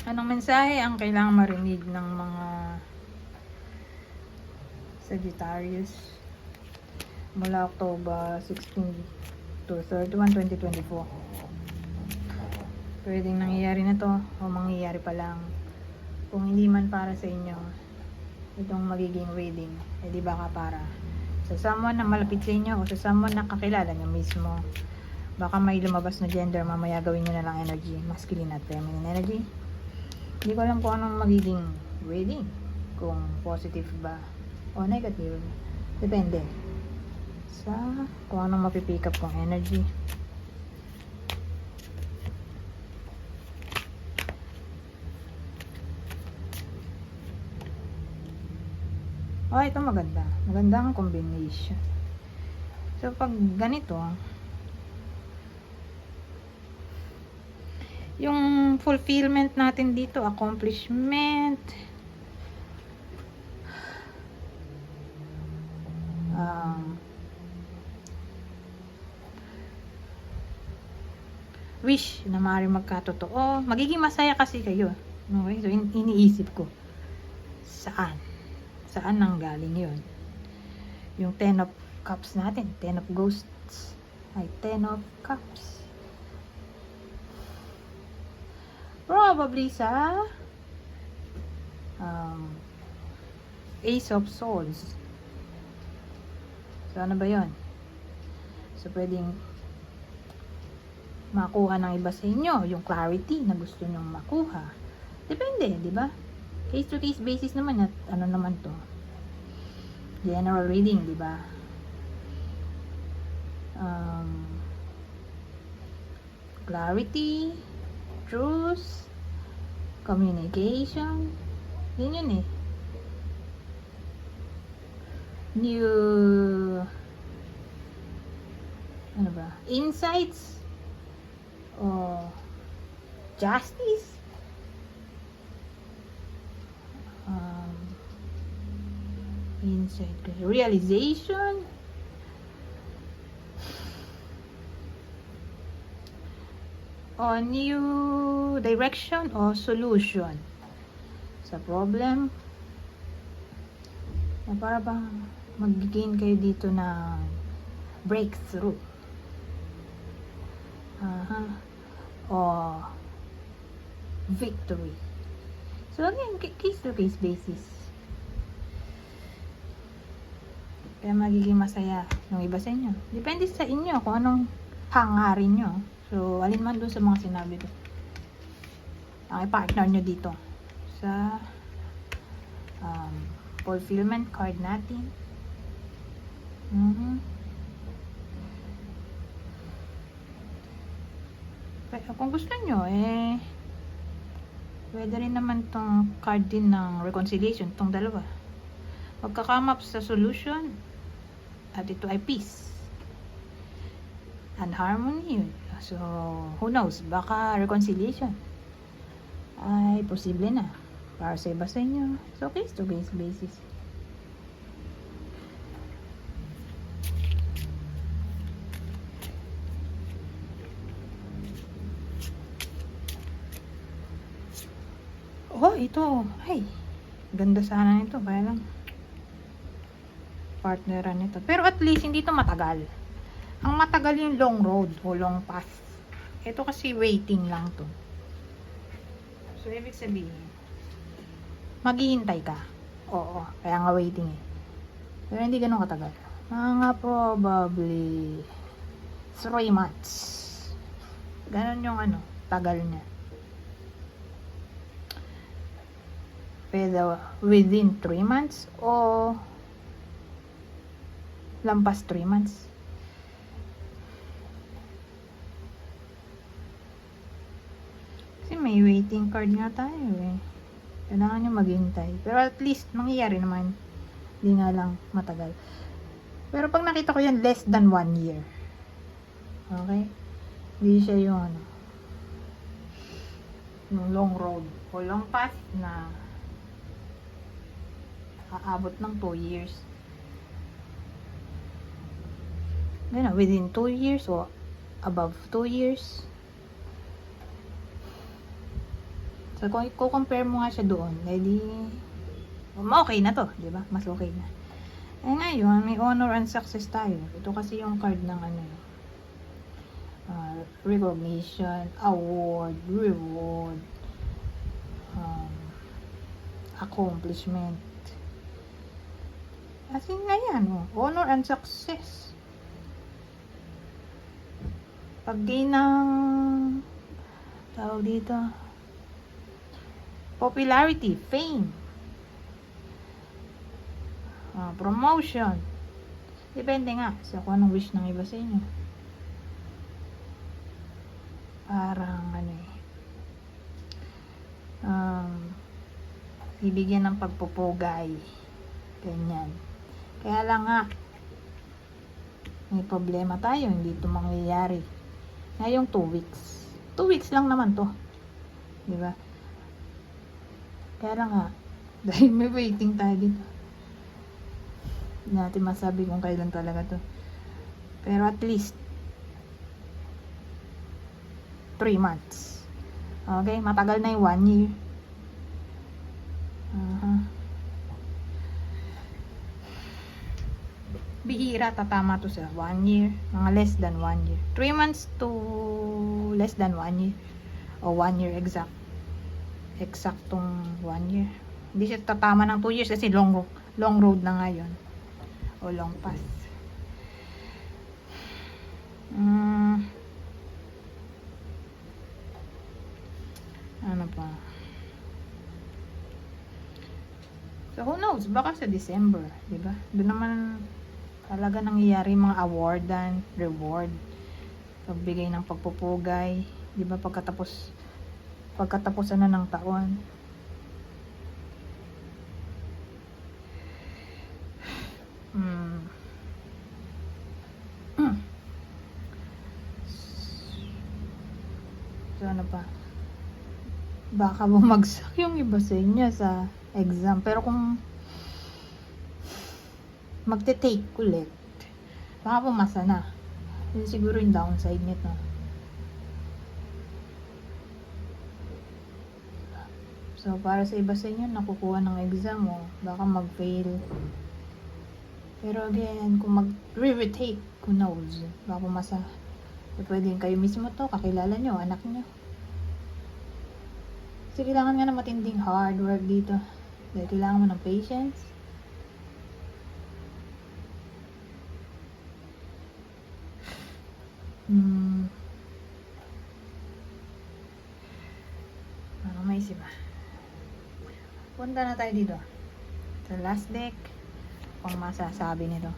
Anong mensahe ang kailangang marinig ng mga Sagittarius mula October 16 to 31, 2024? Pwedeng nangyayari na to o mangyayari pa lang. Kung hindi man para sa inyo itong magiging reading, di baka para sa someone na malapit sa inyo o sa someone na kakilala nyo mismo. Baka may lumabas na gender, mamaya gawin nyo na lang energy, masculine at feminine energy. Hindi ko alam kung anong magiging reading, kung positive ba o negative, depende sa kung anong mapipick up kong energy. Ito maganda. Maganda ang combination. So, pag ganito, yung fulfillment natin dito, accomplishment, wish na maaaring magkatotoo. Magiging masaya kasi kayo. Okay? So, iniisip ko, saan nang galing yun? Yung 10 of Cups natin, 10 of Ghosts, ay 10 of Cups. Probably sa Ace of Swords. So, ano ba yun? So, pwedeng makuha ng iba sa inyo yung clarity na gusto nyong makuha. Depende, di ba? Case to case basis naman at ano naman to. General reading, di ba? Clarity, truth, communication, yun eh. New ano ba? Insights o justice, insight, realization, o new direction o solution sa problem na para bang mag-gain kayo dito ng breakthrough. O victory. So again, case to case basis. Kaya magiging masaya yung iba sa inyo. Depende sa inyo kung anong hangarin nyo. So, alin man doon sa mga sinabi ko. Ang i-partner nyo dito sa fulfillment card natin. Kung gusto nyo, pwede rin naman tong card din ng reconciliation, tong dalawa. Magka-come up sa solution, at ito ay peace and harmony. So, who knows, baka reconciliation ay posible na para sa iba sa inyo. So, case to case basis. Ito, ay ganda sana nito, kaya lang partneran nito. Pero at least hindi to matagal. Ang matagal yung long road o long path. Ito kasi waiting lang to. So, ibig sabihin, maghihintay ka. Oo, kaya nga waiting eh. Pero hindi ganun katagal. Mga probably 3 months. Ganun yung tagal niya. Pero within 3 months o lampas 3 months. Kasi may waiting card nga tayo eh. Kailangan nyo maghintay. Pero at least mangyayari naman. Hindi nga lang matagal. Pero pag nakita ko yan, less than 1 year. Okay? Hindi siya yung yung long road o long path na aabot ng 2 years. Within 2 years o above 2 years. So, kung i-compare mo nga siya doon, edi, okay na to, di ba? Mas okay na. Eh ngayon, may honor and success tayo. Ito kasi yung card ng ano, recognition, award, reward, accomplishment. Kasi ngayon, honor and success. Pag-gain ng tawag dito, popularity, fame, promotion. Depende nga sa kung anong wish ng iba sa inyo. Parang ano bibigyan ng pagpupugay. Ganyan. Kaya lang nga, may problema tayo, hindi ito mangyayari. Ngayong 2 weeks. 2 weeks lang naman to. Di ba? Kaya lang nga, dahil may waiting tayo dito. Hindi natin masabi kung kailan talaga to. Pero at least, 3 months. Okay? Matagal na yung 1 year. Bihira tatama to sa 1 year, mga less than 1 year, 3 months to less than 1 year, o 1 year eksaktong 1 year. Hindi siya tatama ng 2 years kasi long road na ngayon, o long path. Ano pa? So who knows, baka sa December, di ba? Doon naman talaga nangyayari mga award and reward, pagbigay ng pagpupugay, di ba? Pagkatapos na ng taon. So ano pa, baka bumagsak yung iba sa inyo sa exam, pero kung magte-take ulit, baka pumasa na. Yun siguro yung downside nito. So, para sa iba sa inyo, nakukuha ng exam mo, baka mag-fail. Pero again, kung mag-retake, who knows, baka pumasa. So, pwedeng kayo mismo to, kakilala nyo, anak nyo. Kasi kailangan nga na matinding hard work dito. Dahil kailangan mo ng patience. Ano may isip ba? Punta na tayo dito sa last deck. Kung masasabi nito.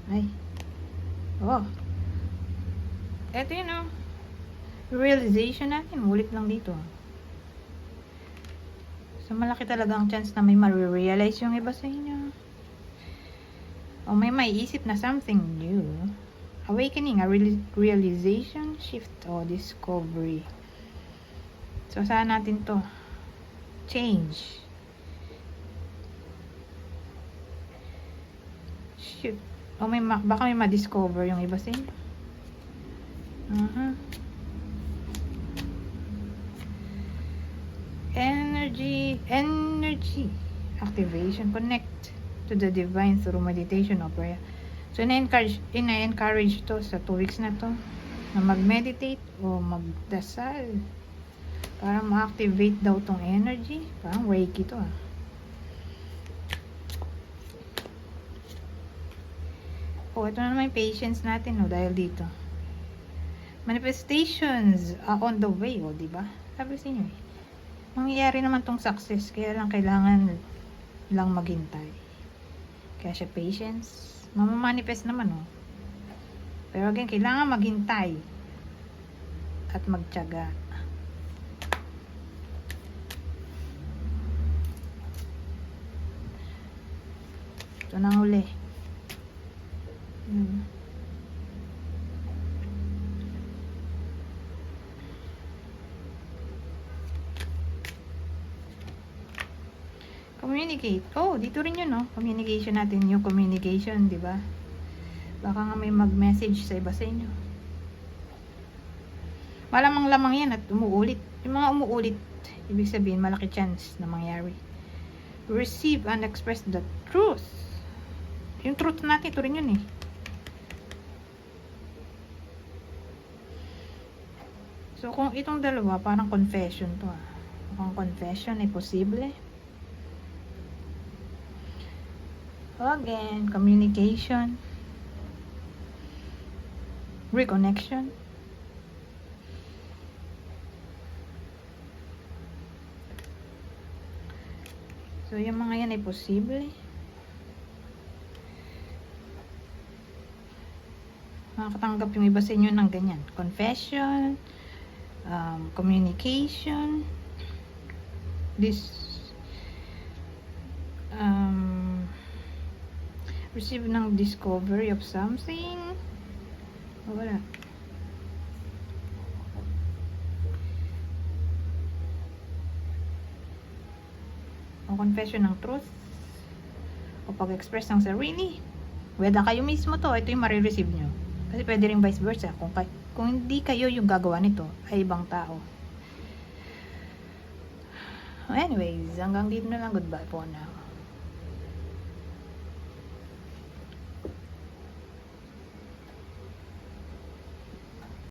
Ay. Eto yun realization natin. Ulit lang dito. So malaki talaga ang chance na may ma-realize yung iba sa inyo. O may maiisip na something new. Awakening, a realization, shift, o discovery. So, saan natin to? Change. Shift. O baka may ma-discover yung iba sa inyo. Energy. Activation. Connect to the divine through meditation or prayer. So, ina-encourage to sa 2 weeks na to na mag-meditate o magdasal para ma-activate daw tong energy. Parang Reiki to ito na naman yung patience natin dahil dito. Manifestations on the way, diba? Sabi sa inyo mangyayari naman tong success, kaya lang kailangan lang maghintay. Kaya siya patience, mamamanifest naman pero again, kailangan maghintay at magtiyaga. Ito nang huli. Communicate. Dito rin yun, communication natin, yung communication, di ba? Baka nga may mag-message sa iba sa inyo. Malamang lamang yan at umuulit. Yung mga umuulit, ibig sabihin, malaki chance na mangyari. Receive and express the truth. Yung truth natin, ito rin yun eh. So, kung itong dalawa, parang confession to ah. Kung confession ay posible. Again, communication. Reconnection. So, yung mga yan ay posible. Makakatanggap yung iba sa inyo ng ganyan. Confession. Communication, receive ng discovery of something. Wala. O confession ng truth. O pag-express ng sarili. Whether kayo mismo to, ito yung marireceive nyo. Kasi pwede rin vice versa. Kung hindi kayo yung gagawa nito, ay ibang tao. Anyways, hanggang dito na lang. Goodbye po now.